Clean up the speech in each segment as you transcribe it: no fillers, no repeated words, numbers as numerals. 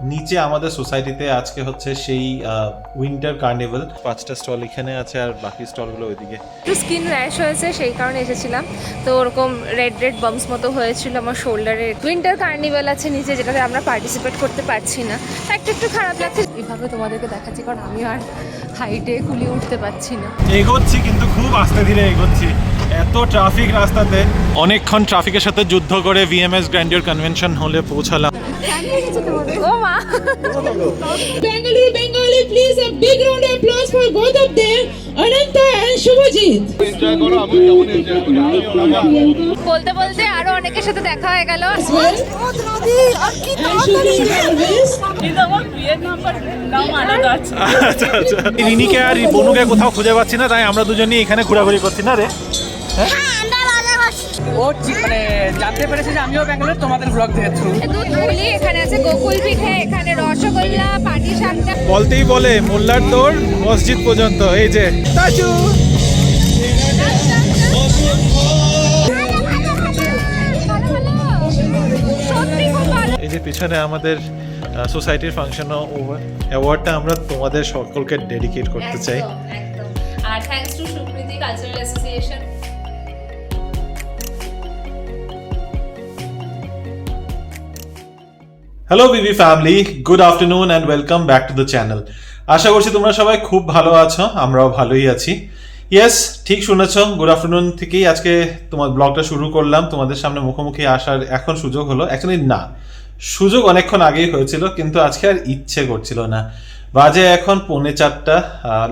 নিচে আমাদের সোসাইটিতে আজকে হচ্ছে সেই উইন্টার কার্নিভাল। 5টা স্টল এখানে আছে আর বাকি স্টলগুলো ওইদিকে। একটু স্কিন র্যাশ হয়েছে, সেই কারণে এসেছিলাম। তো ওরকম রেড রেড বাম্পস মতো হয়েছিল আমার শোল্ডারে। উইন্টার কার্নিভাল আছে নিচে, যেটাতে আমরা পার্টিসিপেট করতে পারছি না, একটু একটু খারাপ লাগছে। এইভাবে তোমাদেরকে দেখাচ্ছি কারণ আমি আর হাইটে কুলিয়ে উঠতে পারছি না। এগোচ্ছি কিন্তু খুব আস্তে ধীরে এগোচ্ছি, এত ট্রাফিক রাস্তাতে। অনেকক্ষণ ট্রাফিকের সাথে যুদ্ধ করে ভিএমএস গ্র্যান্ডিওর কনভেনশন হলে পৌঁছালাম। ও মা, Bengali, please a big round of applause for both of them, Ananta and Shubhajit. বলতে বলতে আরো অনেকের সাথে দেখা হয়ে গেল। And shooting always. আচ্ছা আচ্ছা, রিনিকে আর বনুকে কোথাও খুঁজে পাচ্ছি না, তাই আমরা দুজনই এখানে ঘোরাঘুরি করছি না রে। ও মানে জানতে পেরেছে যে আমিও ব্যাঙ্গালোর তোমাদের ব্লগ দেখে থ্রু। দুধপুলি এখানে আছে, গোকুল পিঠে, এখানে রসগোল্লা, পাটি সাপটা। বলতেই বলে মোল্লার দৌড় মসজিদ পর্যন্ত। এই যে তাজু, এই যে পিছনে আমাদের সোসাইটির ফাংশন অ্যাওয়ার্ডটা আমরা তোমাদের সকলকে ডেডিকেট করতে চাই। আর thanks to Sukriti cultural association. Hello BB family, good afternoon and welcome back to the channel. আশা করছি তোমরা সবাই খুব ভালো আছো, আমরাও ভালোই আছি। ইয়েস, ঠিক শুনেছ, গুড আফটারনুন থেকেই আজকে তোমার ব্লগটা শুরু করলাম। তোমাদের সামনে মুখোমুখি আসার এখন সুযোগ হলো। অ্যাকচুয়ালি না, সুযোগ অনেকক্ষণ আগেই হয়েছিল, কিন্তু আজকে আর ইচ্ছে করছিল না। বাজে এখন 3:45,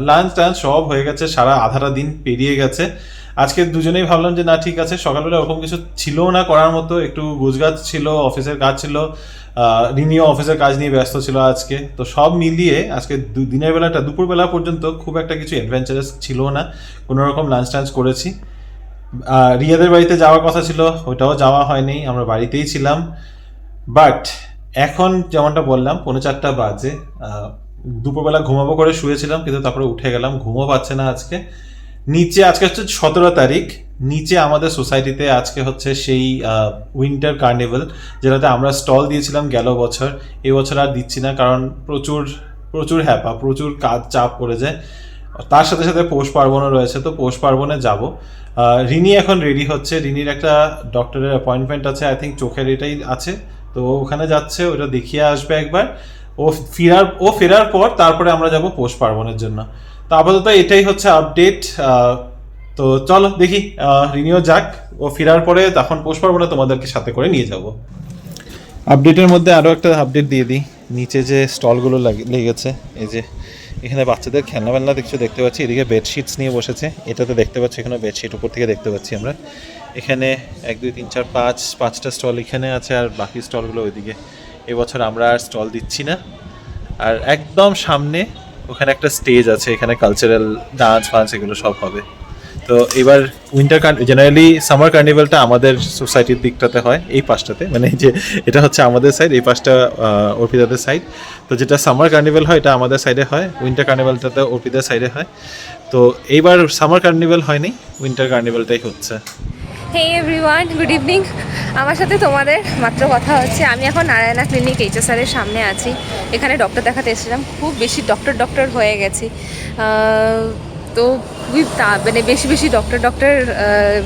লাঞ্চ টাঞ্চ সব হয়ে গেছে, সারা আধাটা দিন পেরিয়ে গেছে। আজকে দুজনেই ভাবলাম যে না ঠিক আছে, সকালবেলা ওরকম কিছু ছিল না করার মতো, একটু গোছগাছ ছিল, অফিসের কাজ ছিল, রিনিও অফিসের কাজ নিয়ে ব্যস্ত ছিল আজকে। তো সব মিলিয়ে আজকে দিনের বেলাটা, দুপুরবেলা পর্যন্ত খুব একটা কিছু অ্যাডভেঞ্চারাস ছিল না। কোনো রকম লাঞ্চ টাঞ্চ করেছি। রিয়াদের বাড়িতে যাওয়ার কথা ছিল, ওইটাও যাওয়া হয়নি, আমরা বাড়িতেই ছিলাম। বাট এখন যেমনটা বললাম 4:45 বাজে, দুপুরবেলা ঘুমাবো করে শুয়েছিলাম, কিন্তু তারপরে উঠে গেলাম, ঘুমও পাচ্ছে না আজকে। নিচে আজকে হচ্ছে 17 তারিখ, নিচে আমাদের সোসাইটিতে আজকে হচ্ছে সেই উইন্টার কার্নিভাল, যেটাতে আমরা স্টল দিয়েছিলাম গেল বছর। এই বছর আর দিচ্ছি না, কারণ প্রচুর প্রচুর হ্যাপা, প্রচুর কাজ চাপ পড়ে যায়। তার সাথে সাথে পৌষ পার্বণও রয়েছে, তো পৌষ পার্বণে যাব। রিনি এখন রেডি হচ্ছে, রিনির একটা ডক্টরের অ্যাপয়েন্টমেন্ট আছে, আই থিঙ্ক চোখের এটাই আছে, তো ওখানে যাচ্ছে, ওটা দেখিয়ে আসবে একবার। ও ফেরার পর তারপরে আমরা যাব পৌষ পার্বণের জন্য। তো আপাতত এটাই হচ্ছে আপডেট। তো চলো দেখি, রিনিও যাক, ও ফেরার পরে তখন পৌষ পার্বণে তোমাদেরকে সাথে করে নিয়ে যাব। আপডেটের মধ্যে আরও একটা আপডেট দিয়ে দিই, নিচে যে স্টলগুলো লেগেছে, এই যে এখানে বাচ্চাদের খেলনা দেখতে পাচ্ছি, এদিকে বেডশিটস নিয়ে বসেছে, এটাতে দেখতে পাচ্ছি এখানে বেডশিট উপর থেকে দেখতে পাচ্ছি আমরা। এখানে 1 2 3 4 5টা স্টল এখানে আছে আর বাকি স্টলগুলো ওইদিকে। এবছর আমরা আর স্টল দিচ্ছি না। আর একদম সামনে ওখানে একটা স্টেজ আছে, এখানে কালচারাল ডান্স ফান্স এগুলো সব হবে। তো এবার উইন্টার জেনারেলি সামার কার্নিভালটা আমাদের সোসাইটির দিকটাতে হয়, এই পাশটাতে, মানে যে এটা হচ্ছে আমাদের সাইড, এই পাশটা অর্পিতাদের সাইড। তো যেটা সামার কার্নিভাল হয় এটা আমাদের সাইডে হয়, উইন্টার কার্নিভালটাতে অর্পিতার সাইডে হয়। তো এইবার সামার কার্নিভাল হয়নি, উইন্টার কার্নিভালটাই হচ্ছে। Hey everyone, good evening. আমার সাথে তোমাদের মাত্র কথা হচ্ছে। আমি এখন নারায়ণা ক্লিনিক HSR এর সামনে আছি। এখানে ডক্টর দেখাতে এসেছিলাম, খুব বেশি ডক্টর হয়ে গেছি। তো খুবই মানে বেশি ডক্টর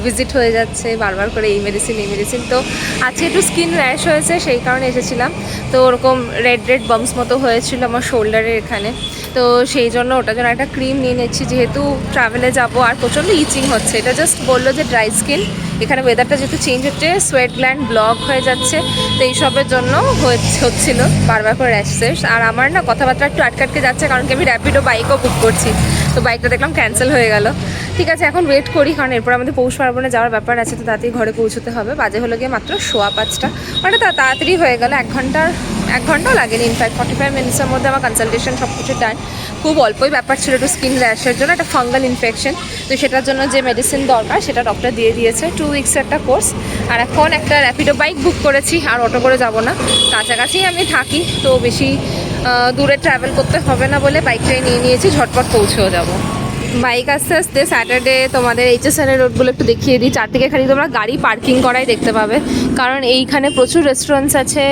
ভিজিট হয়ে যাচ্ছে বারবার করে, এই মেডিসিন। তো আজকে একটু স্কিন র্যাশ হয়েছে, সেই কারণে এসেছিলাম। তো ওরকম রেড বাম্পস মতো হয়েছিল আমার শোল্ডারের এখানে, তো সেই জন্য ওটার জন্য একটা ক্রিম নিয়ে নিচ্ছি, যেহেতু ট্রাভেলে যাব। আর প্রচণ্ড ইচিং হচ্ছে, এটা জাস্ট বললো যে ড্রাই স্কিন, এখানে ওয়েদারটা যেহেতু চেঞ্জ হচ্ছে, সোয়েট গ্ল্যান্ড ব্লক হয়ে যাচ্ছে, তো এইসবের জন্য হচ্ছিল বারবার করে র্যাশেস। আর আমার না কথাবার্তা একটু আটকে যাচ্ছে, কারণ কি আমি র্যাপিডো বাইকও বুক করছি, তো বাইকটা দেখলাম ক্যান্সেল হয়ে গেল। ঠিক আছে, এখন ওয়েট করি, কারণ এরপর আমাদের পৌষ পার্বণে যাওয়ার ব্যাপার আছে, তো তাড়াতাড়ি ঘরে পৌঁছতে হবে। বাজে হলো গিয়ে মাত্র 5:15, ওটা তাড়াতাড়ি হয়ে গেল, 1 ঘন্টাও লাগেনি। ইনফ্যাক্ট 45 মিনিটসের মধ্যে আমার কনসালটেশন সব কিছু ডান। খুব অল্পই ব্যাপার ছিল, একটু স্কিন র্যাশের জন্য, একটা ফাঙ্গাল ইনফেকশন। তো সেটার জন্য যে মেডিসিন দরকার সেটা ডক্টর দিয়ে দিয়েছে, 2 উইক্সের একটা কোর্স। আর এখন একটা র্যাপিডো বাইক বুক করেছি, আর অটো করে যাব না, কাছাকাছি আমি থাকি, তো বেশি দূরে ট্রাভেল করতে হবে না বলে বাইকটাই নিয়ে নিয়েছি, ঝটপট পৌঁছেও যাব। বাইক আস্তে আস্তে স্যাটারডে তোমাদের HSR এর রোডগুলো একটু দেখিয়ে দিই। চারদিকে খালি তোমরা গাড়ি পার্কিং করাই দেখতে পাবে, কারণ এইখানে প্রচুর রেস্টুরেন্টস আছে,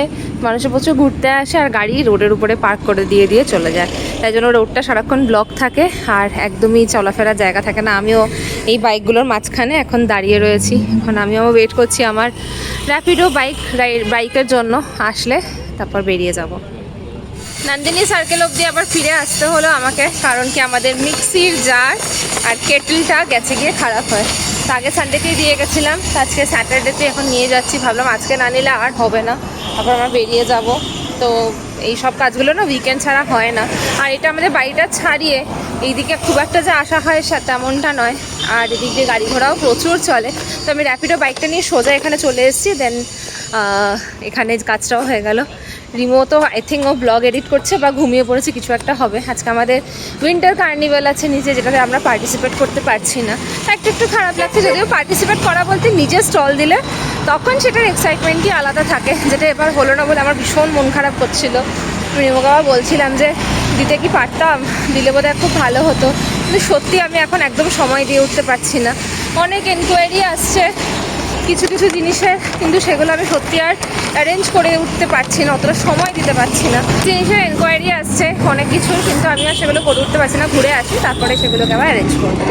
মানুষে প্রচুর ঘুরতে আসে আর গাড়ি রোডের উপরে পার্ক করে দিয়ে চলে যায়। তাই জন্য রোডটা সারাক্ষণ ব্লক থাকে আর একদমই চলাফেরার জায়গা থাকে না। আমিও এই বাইকগুলোর মাঝখানে এখন দাঁড়িয়ে রয়েছি। এখন আমিও ওয়েট করছি আমার র্যাপিডো বাইকের জন্য, আসলে তারপর বেরিয়ে যাব। নন্দিনী সার্কেল অবধি আবার ফিরে আসতে হলো আমাকে, কারণ কি আমাদের মিক্সির জার আর কেটলটা গেছে গিয়ে খারাপ হয়। তো আগে সানডেতেই দিয়ে গেছিলাম, তো আজকে স্যাটারডেতে এখন নিয়ে যাচ্ছি। ভাবলাম আজকে না নিলে আর হবে না, আবার আমরা বেরিয়ে যাব। তো এই সব কাজগুলো না উইকেন্ড ছাড়া হয় না। আর এটা আমাদের বাড়িটা ছাড়িয়ে এইদিকে খুব একটা যে আসা হয় তেমনটা নয়, আর এদিক দিয়ে গাড়ি ঘোড়াও প্রচুর চলে। তো আমি র্যাপিডো বাইকটা নিয়ে সোজা এখানে চলে এসেছি। দেন এখানে কাজটাও হয়ে গেল। রিমো তো আই থিঙ্ক ও ব্লগ এডিট করছে বা ঘুমিয়ে পড়েছে, কিছু একটা হবে। আজকে আমাদের উইন্টার কার্নিভাল আছে নিচে, যেটাতে আমরা পার্টিসিপেট করতে পারছি না। একটু খারাপ লাগছে, যদিও পার্টিসিপেট করা বলতে নিজে স্টল দিলে তখন সেটার এক্সাইটমেন্টই আলাদা থাকে, যেটা এবার হলো না বলে আমার ভীষণ মন খারাপ করছিল। রিমোকে আবার বলছিলাম যে দিতে কি পারতাম, দিলে বোধহয় খুব ভালো হতো, কিন্তু সত্যি আমি এখন একদম সময় দিয়ে উঠতে পারছি না। অনেক এনকোয়ারি আসছে কিছু জিনিসের, কিন্তু সেগুলো আমি সত্যি আর অ্যারেঞ্জ করে উঠতে পারছি না, অতটা সময় দিতে পারছি না। জিনিসের এনকোয়ারি আসছে অনেক কিছু, কিন্তু আমি আর সেগুলো করে উঠতে পারছি না। ঘুরে আসি, তারপরে সেগুলোকে আবার অ্যারেঞ্জ করবো।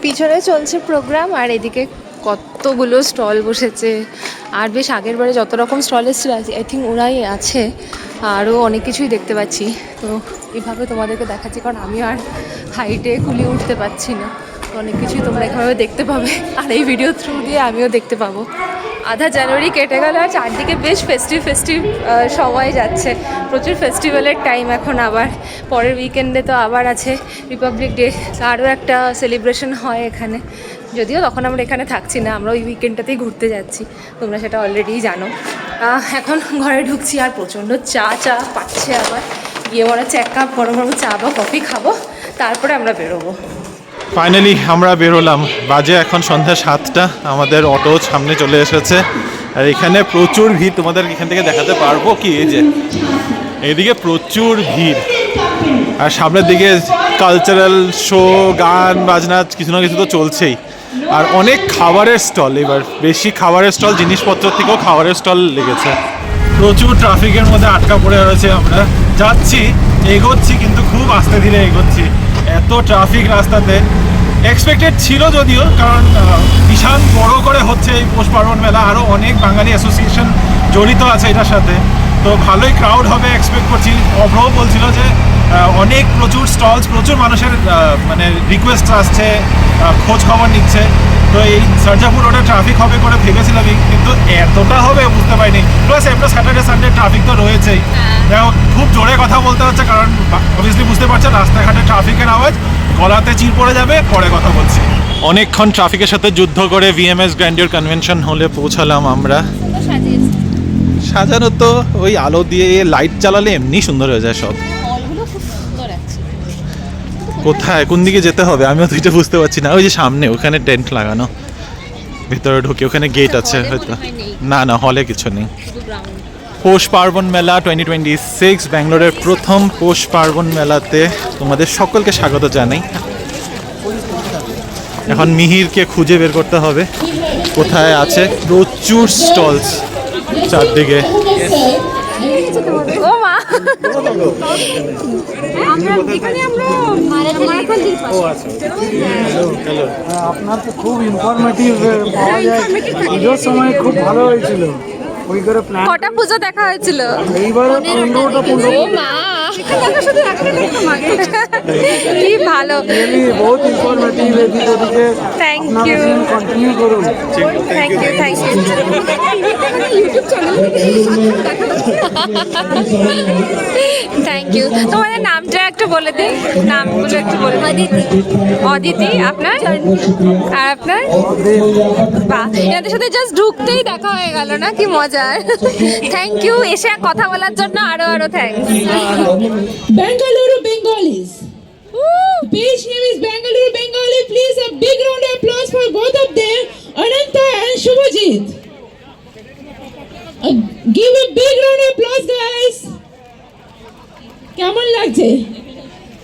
পিছনে চলছে প্রোগ্রাম, আর এদিকে কতগুলো স্টল বসেছে। আর বেশ আগের বারে যত রকম স্টল এসেছিল আই থিঙ্ক ওরাই আছে, আরও অনেক কিছুই দেখতে পাচ্ছি। তো এভাবে তোমাদেরকে দেখাচ্ছি, কারণ আমি আর হাইটে কুলিয়ে উঠতে পারছি না। তো অনেক কিছুই তোমরা এভাবে দেখতে পাবে, আর এই ভিডিও থ্রু দিয়ে আমিও দেখতে পাবো। আধা জানুয়ারি কেটে গেল, আর চারদিকে বেশ ফেস্টিভ সময় যাচ্ছে। প্রচুর ফেস্টিভ্যালের টাইম এখন। আবার পরের উইকেন্ডে তো আবার আছে রিপাবলিক ডে, আরও একটা সেলিব্রেশন হয় এখানে। যদিও তখন আমরা এখানে থাকছি না, আমরা ওই উইকেন্ডটাতেই ঘুরতে যাচ্ছি, তোমরা সেটা অলরেডি জানো। এখন ঘরে ঢুকছি, আর প্রচণ্ড চা পাচ্ছে। আবার গিয়ে মনে হচ্ছে 1 কাপ গরম চা বা কফি খাবো, তারপরে আমরা বেরোবো। ফাইনালি আমরা বেরোলাম, বাজে এখন সন্ধ্যা 7টা। আমাদের অটো সামনে চলে এসেছে, আর এখানে প্রচুর ভিড়। তোমাদের এখান থেকে দেখাতে পারবো কি, এই যে এইদিকে প্রচুর ভিড়, আর সামনের দিকে কালচারাল শো, গান বাজনা কিছু না কিছু তো চলছেই। আর অনেক খাবারের স্টল, এবার বেশি খাবারের স্টল, জিনিসপত্র থেকেও খাবারের স্টল লেগেছে। প্রচুর ট্রাফিকের মধ্যে আটকা পড়ে রয়েছে। আমরা যাচ্ছি, এগোচ্ছি, কিন্তু খুব আস্তে ধীরে এগোচ্ছি। এত ট্রাফিক রাস্তাতে। এক্সপেক্টেড ছিল যদিও, কারণ বিশাল বড় করে হচ্ছে এই পৌষ পার্বণ মেলা, আরও অনেক বাঙালি অ্যাসোসিয়েশন জড়িত আছে এটার সাথে। তো ভালোই ক্রাউড হবে এক্সপেক্ট করছি। অভ্রও বলছিল যে অনেক প্রচুর স্টলস, প্রচুর মানুষের মানে রিকোয়েস্ট আসছে, খোঁজ খবর নিচ্ছে। তো এই সার্জাপুর রোডে ট্রাফিক হবে করে ভেবেছিলাম, কিন্তু এতটা হবে বুঝতে পারিনি। প্লাস এমনি স্যাটারডে সানডে ট্রাফিক তো রয়েছেই। দেখো, খুব জোরে কথা বলতে হচ্ছে, কারণ অবভিয়াসলি বুঝতে পারছেন রাস্তাঘাটে ট্রাফিকের আওয়াজ, গলাতে চির পড়ে যাবে। পরে কথা বলছি। অনেকক্ষণ ট্রাফিকের সাথে যুদ্ধ করে VMS গ্র্যান্ডিওর কনভেনশন হলে পৌঁছালাম আমরা। সাজানো তো ওই আলো দিয়ে, লাইট জ্বালালে এমনি সুন্দর হয়ে যায় সব। কোথায়, কোন দিকে যেতে হবে আমিও তো এটা বুঝতে পারছি না। ওই যে সামনে ওখানে টেন্ট লাগানো, ভিতরে ঢুকে ওখানে গেট আছে হয়তো। না হলে কিছু নেই। পৌষ পার্বণ মেলা 2026, ব্যাঙ্গালোরের প্রথম পৌষ পার্বণ মেলাতে তোমাদের সকলকে স্বাগত জানাই। এখন মিহিরকে খুঁজে বের করতে হবে কোথায় আছে। প্রচুর স্টলস চারদিকে। ও মা, আপনার তো খুব ইনফরমেটিভ পাওয়া যায়। পুজোর সময় খুব ভালো হয়েছিল, ওই করে প্ল্যান। কটা পুজো দেখা হয়েছিল এইবারে 15টা পুজো। ও মা, কি ভালো, বহুত ইনফরমেটিভ। এদিকে ওদিকে থ্যাংক ইউ, কন্টিনিউ করুন। Thank you. Thank you. তোমাদের নামটা একটু বলে দিই, নামগুলো একটু বলে। অদিতি, আপনার? আর আপনার? বাহ, এনাদের সাথে জাস্ট ঢুকতেই দেখা হয়ে গেল না, কি মজার। থ্যাংক ইউ, এসে কথা বলার জন্য আরো thanks. Bengaluru Bengalis. The page name is Bengaluru Bengali. Please a big round of applause for both of them. Ananta and Shubhajit. Give a big round of applause, guys. কেমন লাগছে?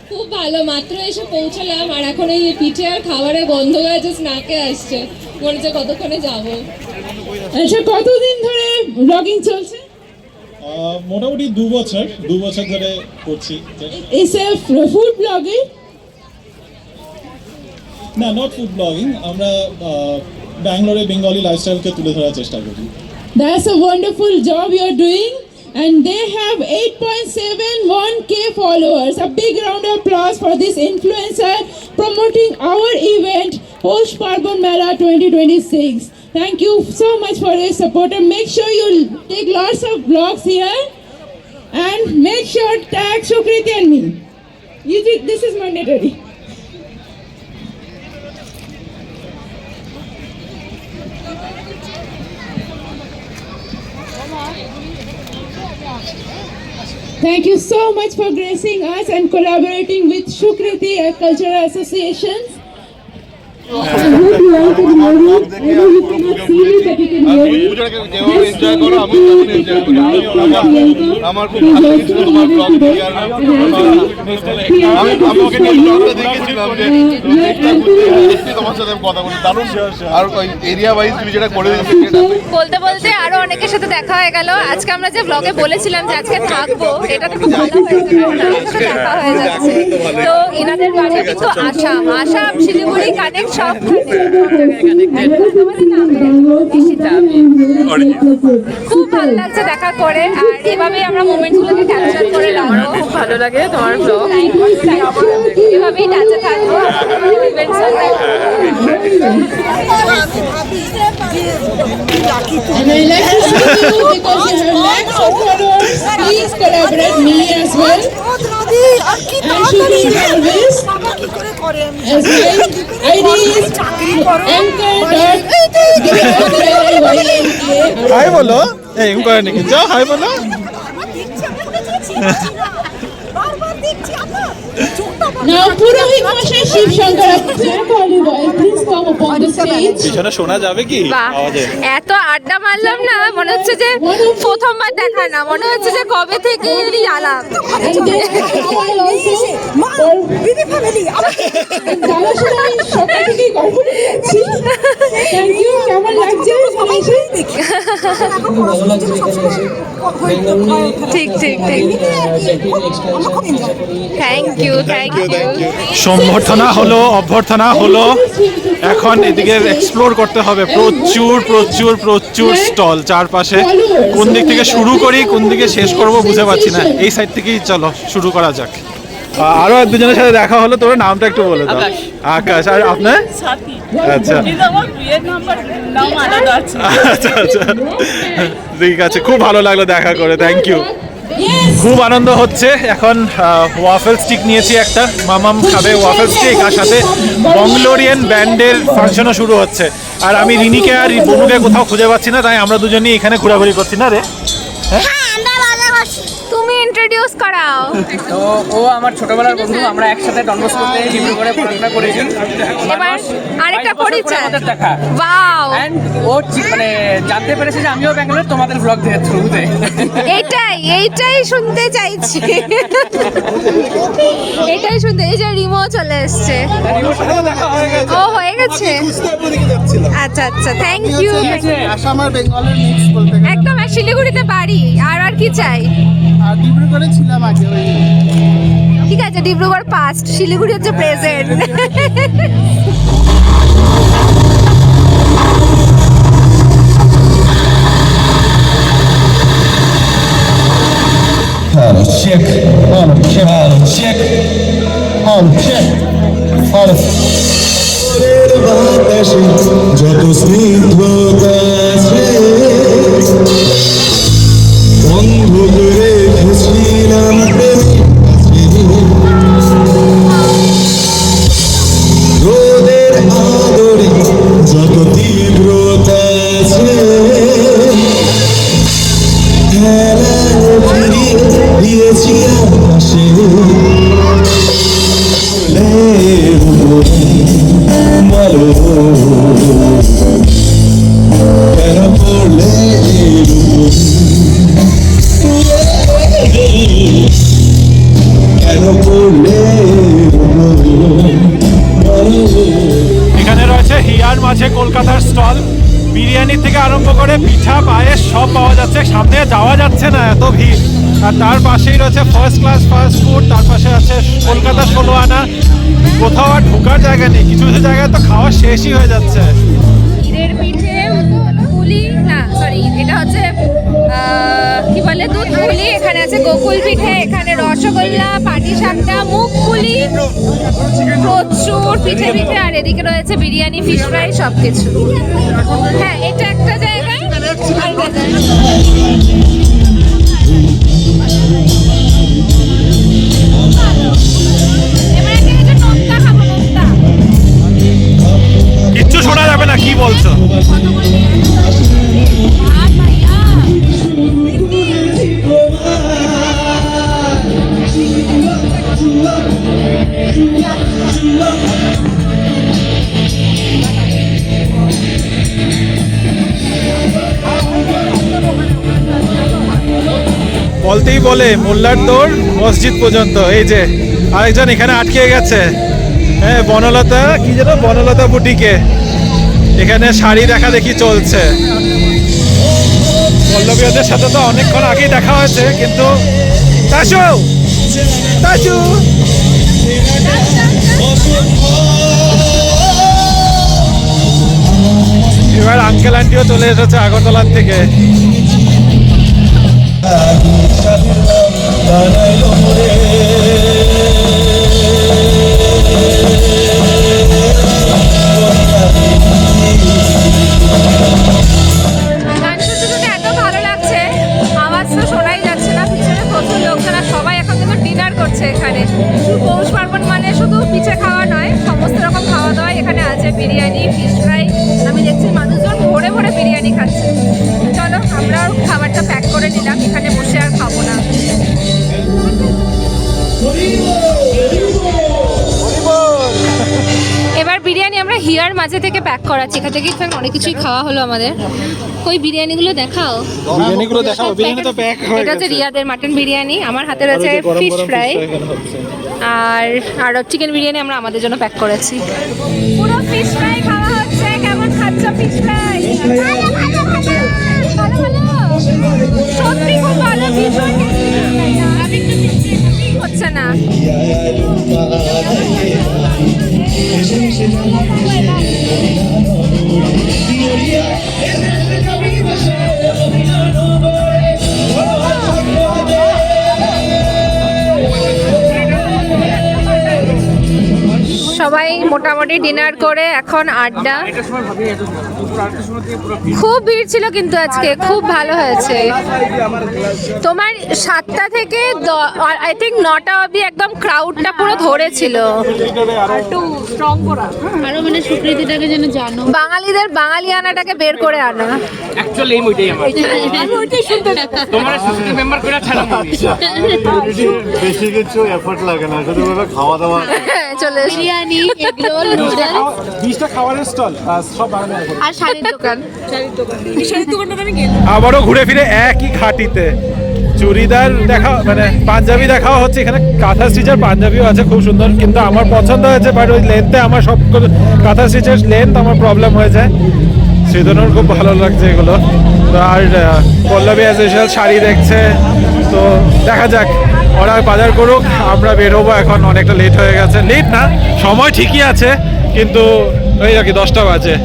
খুব ভালো, মাত্র এসে পৌঁছালাম আর এখন এই পিঠে আর খাবারের গন্ধ গাছে নাকে আসছে, মনে হচ্ছে কতক্ষণে যাবো। আচ্ছা, কতদিন ধরে ব্লগিং চলছে? মোটামুটি 2 বছর ধরে করছি। Is a food blogging? না, নট ফুড ব্লগিং, আমরা ব্যাঙ্গালোরে বেঙ্গলি লাইফস্টাইলকে তুলে ধরার চেষ্টা করি। That's a wonderful job you're doing. And they have 8.71k followers. A big round of applause for this influencer promoting our event, Posh Parbon Mela 2026. Thank you so much for your support, and make sure you take lots of vlogs here and make sure tag Shukriti and me. This is mandatory. Thank you so much for gracing us and collaborating with Shukriti Cultural Associations. I hope you like the movie. I know you cannot see it, but you can hear it. আমার খুব ভালো লেগেছিল তোমার blog দেখে, আর আমি ওকে নিয়ে ব্লগটা দেখেছিলাম যে নেক্সট তোমার সাথে কথা বলি, দারুণ। আর এরিয়া ওয়াইজ তুমি যেটা করে দিয়েছো সেটা বলতে বলতে আরো অনেকের সাথে দেখা হয়ে গেল। আজকে আমরা যে ব্লগে বলেছিলাম যে আজকে থাকবো, এটা তো খুব ভালো হয়েছে, দেখা হয়ে যাচ্ছে। তো এনাদের বাড়ি কিন্তু আসাম শিলিগুড়ি কানেক্ট সব খুব ভালো লাগছে দেখা করে, আর এভাবেই আমরা মোমেন্টগুলোকে ক্যাপচার করে রাখবো। খুব ভালো লাগে তোমার ব্লগ, এভাবেই টাচে থাকবো। And I like to see you because you have lakhs of followers. Please collaborate me as well. And Shukriti always. As well. ID is anchor.diyaka. Hi বলো, এই করে নাকি, যাও হাই বলো। Now, Purohit Moshe Shiv Shankar, please come upon the stage. পিছনে শোনা যাবে কি বাহ, এত আড্ডা মারলাম না, মনে হচ্ছে যে প্রথমবার দেখা না, মনে হচ্ছে যে কবে থেকে আলাপ। And then Kamal also. জানা শোনা সকাল থেকেই গল্প করে যাচ্ছি। Thank you, কেমন লাগছে ঠিক ঠিক ঠিক, থ্যাংক ইউ থ্যাংক ইউ। সম্বর্ধনা হলো, অভ্যর্থনা হলো, এখন এদিকে এক্সপ্লোর করতে হবে। প্রচুর প্রচুর প্রচুর স্টল চারপাশে, কোন দিক থেকে শুরু করি কোন দিকে শেষ করব বুঝতে পারছি না। এই সাইড থেকেই চলো শুরু করা যাক। আরো দুজনের সাথে দেখা হলো, তোমার নামটা একটু বলে দাও। আকাশ, আর আপনার? আচ্ছা আচ্ছা আচ্ছা, ঠিক আছে, খুব ভালো লাগলো দেখা করে, থ্যাংক ইউ। খুব আনন্দ হচ্ছে। এখন ওয়াফেল স্টিক নিয়েছি একটা, মামাম খাবে ওয়াফেল স্টিক, আর সাথে মঙ্গলোরিয়ান ব্যান্ডের ফাংশনও শুরু হচ্ছে। আর আমি রিনিকে আর বনুকে কোথাও খুঁজে পাচ্ছি না, তাই আমরা দুজনেই এখানে ঘোরাঘুরি করছি। না রে, তুমি ইন্ট্রোডিউস করাও। তো ও আমার ছোটবেলার বন্ধু, আমরা একসাথে ডন বস্কোতে ডিগ্রি করে পড়াশোনা করেছি। এবার আরেকটা পরিচয়, আমাদের দেখা, ওয়াও। এন্ড ও মানে জানতে পেরেছে যে আমিও ব্যাঙ্গালোর তোমাদের ব্লগ দেখে থ্রুতে। এইটাই শুনতে চাইছি, এটাই শুনতে। এই যে রিমো চলে এসছে, ও হয়ে গেছে, আচ্ছা আচ্ছা, থ্যাংক ইউ। আসাম আর বেঙ্গলের মিক্স বলতে গেলে, একদম, আর শিলিগুড়িতে বাড়ি, আর কি চাই। আর ডিব্রুগড়ে ছিলাম আগে। ঠিক আছে, ডিব্রুগড় পাস্ট, শিলিগুড়ি হচ্ছে present. Check, on check, on check, on বাতাসে যত স্নিগ্ধতা আছে, বন্ধ করে রেখেছিলাম রোদের আদরে যত তীব্রতা আছে, ফিরিয়ে দিয়েছি আকাশে বলো পড়লে কেন পড়লে এখানে রয়েছে হিয়ার মাঝে কলকাতার স্টল, বিরিয়ানি থেকে আরম্ভ করে পিঠা পায়েস সব পাওয়া যাচ্ছে। সামনে যাওয়া যাচ্ছে না, এত ভিড়। আর তার পাশেই রয়েছে ফার্স্ট ক্লাস ফাস্ট ফুড, তার পাশে আছে কলকাতা 16 আনা। কোথাও আর ঢোকার জায়গা নেই, কিছু কিছু জায়গায় তো খাওয়া শেষই হয়ে যাচ্ছে। ক্ষীরের পিঠে, পুলি না সরি, এটা হচ্ছে কি বলে দুধ পুলি, এখানে আছে গোকুল পিঠে, এখানে রসগোল্লা, পাটিসাপটা, মুখ পুলি, প্রচুর পিঠে পিঠে, আর এদিকে রয়েছে বিরিয়ানি, ফিশ ফ্রাই, সব কিছু। হ্যাঁ, এটা একটা জায়গা। কিচ্ছু শোনা যাবে না, কি বলছো? বলতেই বলে মোল্লার দৌড় মসজিদ পর্যন্ত। এই যে আরেকজন এখানে আটকে গেছে, হ্যাঁ, বনলতা কি যেন, বনলতা বুটিকে। এখানে শাড়ি দেখা দেখি চলছে। পল্লবী ওদের সাথে তো অনেকক্ষণ আগেই দেখা হয়েছে, কিন্তু তাসু তাসু এবার আঙ্কেল আন্টিও চলে এসেছে আগরতলার থেকে। গান শুনতে শুনতে এত ভালো লাগছে, আওয়াজ তো শোনাই যাচ্ছে না, পিছনে প্রচুর লোকজন, আর সবাই এখন কিন্তু ডিনার করছে এখানে। শুধু পৌষ পার্বণ মানে শুধু পিঠে খাওয়া নয়, সমস্ত রকম খাওয়া দাওয়া এখানে আছে, বিরিয়ানি, ফিশ ফ্রাই। আমি দেখছি মানুষজন ভরে ভরে বিরিয়ানি খাচ্ছে। চলো আমরাও খাবারটা প্যাক করে নিলাম, এখানে বসে আর খাবো না। এবার বিরিয়ানি আমরা হিয়ার মাঝে থেকে প্যাক করাচ্ছি। এখান থেকে অনেক কিছুই খাওয়া হলো আমাদের। ওই বিরিয়ানিগুলো দেখাও, বিরিয়ানিগুলো দেখাও। বিরিয়ানি তো প্যাক হয়ে এটা হচ্ছে রিয়াদের মাটন বিরিয়ানি, আমার হাতে রয়েছে ফিশ ফ্রাই, আর চিকেন বিরিয়ানি আমরা আমাদের জন্য প্যাক করেছি। পুরো ফিশ ফ্রাই খাওয়া হচ্ছে। কেমন খাচ্ছ ফিশ ফ্রাই? সত্যি খুব ভালো, ভীষণ হচ্ছে না। সবাই মোটামুটি ডিনার করে এখন আড্ডা। খুব ভিড় ছিল কিন্তু আজকে, খুব ভালো হয়েছে। তোমার 7টা থেকে আই থিঙ্ক 9টা অবধি একদম ক্রাউডটা পুরো ধরেছিল। আরো মানে সুকৃতিটাকে যেন জানো, বাঙালিদের বাঙালিয়ানাটাকে বের করে আনা। অ্যাকচুয়ালি এই মুইটাই আমার তোমার সুসিটি মেম্বার করে ছাড়া বেশি কিছু এফর্ট লাগে না, শুধু খাওয়া দাওয়া। চলে এসো। বিরিয়ানি, এগ রোল, নুডলস 20টা খাবারের স্টল, সব বানানো। আর শাড়ির দোকান। আবারও ঘুরে ফিরে একই ঘাটিতে চুড়িদার দেখা, মানে পাঞ্জাবি দেখাও হচ্ছে। এখানে কাঁথা স্টিচের পাঞ্জাবিও আছে, খুব সুন্দর, কিন্তু আমার পছন্দ হয়েছে। বাট ওই লেন্থে আমার সব কাঁথা স্টিচের লেন্থ আমার প্রবলেম হয়ে যায়। সেজন্যর খুব ভালো লাগছে এগুলো। তো আর পল্লবী অ্যাজ ইউজুয়াল শাড়ি দেখছে। তো দেখা যাক, ওরা বাজার করুক, আমরা বেরোবো এখন। অনেকটা লেট হয়ে গেছে, লেট না, সময় ঠিকই আছে, কিন্তু ওই আর কি 10টা বাজে।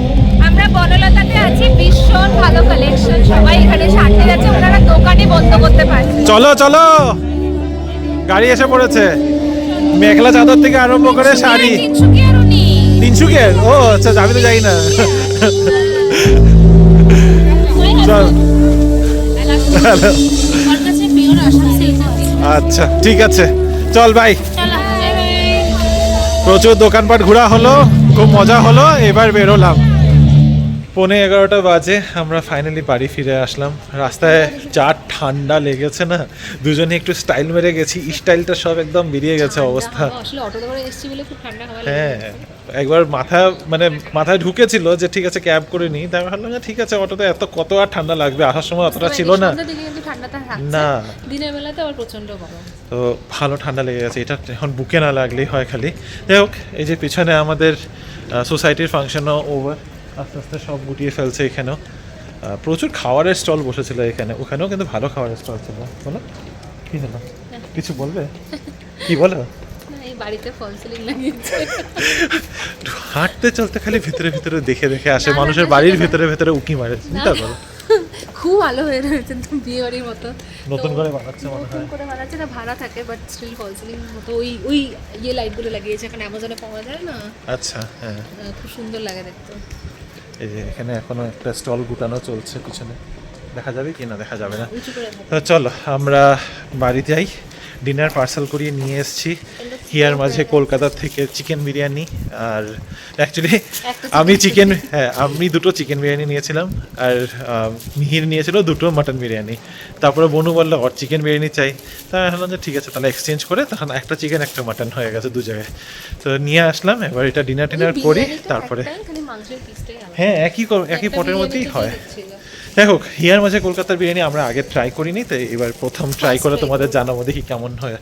আমরা বনলতাতে আছি, ভীষণ ভালো কালেকশন, সবাই এখানে সারতে যাচ্ছে, ওনারা দোকানই বন্ধ করতে পারছে। চলো চলো, গাড়ি এসে পড়েছে। মেখলা চাদর থেকে আরম্ভ করে শাড়ি। 300 ও আচ্ছা, আমি তো যাই না। চল আচ্ছা ঠিক আছে, চল ভাই। প্রচুর দোকানপাট ঘোরা হলো, খুব মজা হলো, এবার বেরোলাম। 11:15 বাজে আমরা ফাইনালি বাড়ি ফিরে আসলাম। রাস্তায় যা ঠান্ডা লেগেছে না, দুজনে একটু স্টাইল মেরে গেছি, স্টাইলটা সব একদম বেরিয়ে গেছে অবস্থা। আসলে অটো করে এসেছি বলে খুব ঠান্ডা হাওয়া হ্যাঁ, একবার মাথায় ঢুকেছিল যে ঠিক আছে ক্যাব করে নিই, তাই ভাবলাম যে ঠিক আছে অটোতে কত আর ঠান্ডা লাগবে, আসার সময় অতটা ছিল না। কিন্তু ঠান্ডাটা থাকছে না, দিনের বেলাতে আবার প্রচন্ড গরম। তো ভালো ঠান্ডা লেগে গেছে, এটা এখন বুকে না লাগলেই হয় খালি। যাই হোক, এই যে পিছনে আমাদের সোসাইটির ফাংশনও ওভার, আস্তে আস্তে সব গুটিয়ে ফেলছে। এখানেও প্রচুর খাবারের স্টল বসেছিল এখানে, ওখানেও কিন্তু ভালো খাবারের স্টল ছিল। বলো কি হলো, কিছু বলবে? কি বলো? এই বাড়িতে ফল সিলিং লাগিয়েছে, হাঁটতে চলতে খালি ভিতরে ভিতরে দেখে দেখে আসে, মানুষের বাড়ির ভিতরে ভিতরে উকি মারে। চিন্তা করো, খুব ভালো হয়ে রয়েছে তো, বিয়ে বাড়ির মতো নতুন করে বানাচ্ছে মনে হয়। নতুন করে বানাচ্ছে না, ভাড়া থাকে বাট স্টিল ফল সিলিং মতো। ওই ইয়ে লাইটগুলো লাগিয়েছে, এখন অ্যামাজনে পাওয়া যায় না। আচ্ছা, হ্যাঁ, খুব সুন্দর লাগে দেখতে। এই যে এখানে এখনো একটা স্টল গুটানো চলছে পিছনে, দেখা যাবে কি না দেখা যাবে না। উঁচু করে থাকে। তো চলো আমরা বাড়ি যাই। ডিনার পার্সেল করিয়ে নিয়ে এসেছি হিয়ার মাঝে কলকাতা থেকে চিকেন বিরিয়ানি। আর অ্যাকচুয়ালি আমি দুটো চিকেন বিরিয়ানি নিয়েছিলাম, আর মিহির নিয়েছিল দুটো মাটন বিরিয়ানি। তারপরে বনু বললো ওর চিকেন বিরিয়ানি চাই, তাই ভাবলাম যে ঠিক আছে তাহলে এক্সচেঞ্জ করে, তখন একটা চিকেন একটা মাটন হয়ে গেছে দু জায়গায়। তো নিয়ে আসলাম, এবার এটা ডিনার করি তারপরে। হ্যাঁ, একই পটের মধ্যেই হয়। যাই হোক, হিয়ার মাঝে কলকাতার বিরিয়ানি আমরা আগে ট্রাই করিনি, তো এবার প্রথম ট্রাই করে তোমাদের জানাবো দেখি কেমন হয়।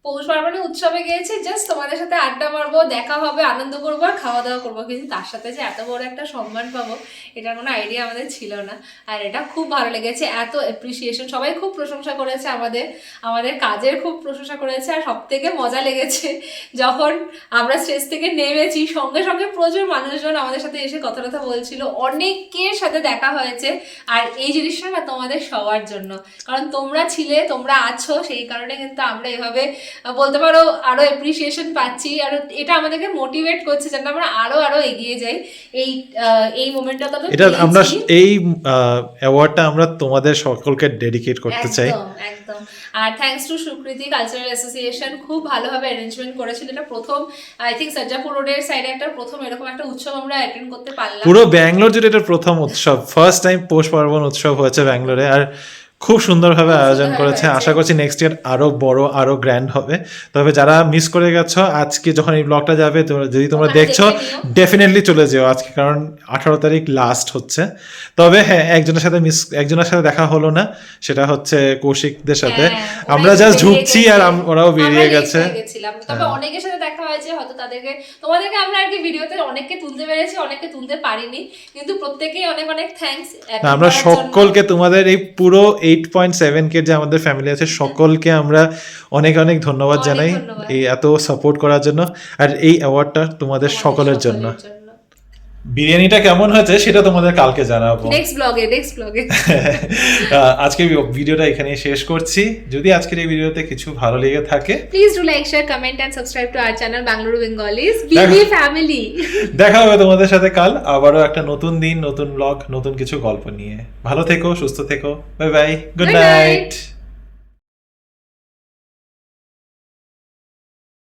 পৌষ পার্বণে উৎসবে গিয়েছি, জাস্ট তোমাদের সাথে আড্ডা মারবো, দেখা হবে, আনন্দ করবো আর খাওয়া দাওয়া করবো, কিন্তু তার সাথে যে এত বড় একটা সম্মান পাবো এটার কোনো আইডিয়া আমাদের ছিল না। আর এটা খুব ভালো লেগেছে, এত অ্যাপ্রিসিয়েশন, সবাই খুব প্রশংসা করেছে আমাদের কাজের খুব প্রশংসা করেছে। আর সব থেকে মজা লেগেছে যখন আমরা স্টেজ থেকে নেমেছি, সঙ্গে সঙ্গে প্রচুর মানুষজন আমাদের সাথে এসে কথা বলছিল, অনেকের সাথে দেখা হয়েছে। আর এই জিনিসটা না তোমাদের সবার জন্য, কারণ তোমরা ছিলে, তোমরা আছো, সেই কারণে কিন্তু আমরা এভাবে বলতে পারো আরো অ্যাপ্রিসিয়েশন পাচ্ছি। আর এটা আমাদেরকে মোটিভেট করছে যেন আমরা আরো এগিয়ে যাই। এই মোমেন্টটা তো এটা আমরা এই অ্যাওয়ার্ডটা আমরা তোমাদের সকলকে ডেডিকেট করতে চাই। একদম। আর thanks to Sukriti cultural association, খুব ভালোভাবে অ্যারেঞ্জমেন্ট করেছিল। এটা প্রথম, আই থিঙ্ক সজ্জাপুর রোডের সাইডে প্রথম এরকম একটা উৎসব আমরা অ্যাটেন্ড করতে পারলাম। পুরো ব্যাঙ্গালোর জুড়ে এটা প্রথম উৎসব, ফার্স্ট টাইম পৌষ পার্বণ উৎসব হয়েছে ব্যাঙ্গালোরে। আর খুব সুন্দরভাবে আয়োজন করেছে। আশা করছি নেক্সট ইয়ার আরো বড় আরো গ্র্যান্ড হবে। তবে যারা মিস করে গেছো, আজকে যখন এই ব্লগটা যাবে, যদি তোমরা দেখছো ডেফিনেটলি চলে যেও আজকে, কারণ 18 তারিখ লাস্ট হচ্ছে। তবে হ্যাঁ, একজনের সাথে দেখা হলো না, সেটা হচ্ছে কৌশিকদের সাথে। আমরা জাস্ট ঢুকছি আর ওরাও বেরিয়ে গেছে। তবে অনেকের সাথে দেখা হয়েছে, হয়তো তোমাদেরকে আমরা আর কি ভিডিওতে অনেককে তুলতে পেরেছি, অনেককে তুলতে পারিনি, কিন্তু প্রত্যেকেই অনেক অনেক থ্যাঙ্কস। আমরা সকলকে, তোমাদের এই পুরো 8.7K যে আমাদের ফ্যামিলি আছে, সকলকে আমরা অনেক অনেক ধন্যবাদ জানাই এই এত সাপোর্ট করার জন্য। আর এই অ্যাওয়ার্ডটা তোমাদের সকলের জন্য। বিরিয়ানিটা কেমন হয়েছে সেটা তোমাদের কালকে জানাবো নেক্সট ব্লগে। আজকে ভিডিওটা এখানেই শেষ করছি। যদি আজকের এই ভিডিওতে কিছু ভালো লেগে থাকে, please do like, share, comment and subscribe to our channel Bengaluru Bengalis BB family. দেখা হবে তোমাদের সাথে কাল আবারও একটা নতুন দিন, নতুন ব্লগ, নতুন কিছু গল্প নিয়ে। ভালো থেকো, সুস্থ থেকো, বাই বাই, গুড নাইট।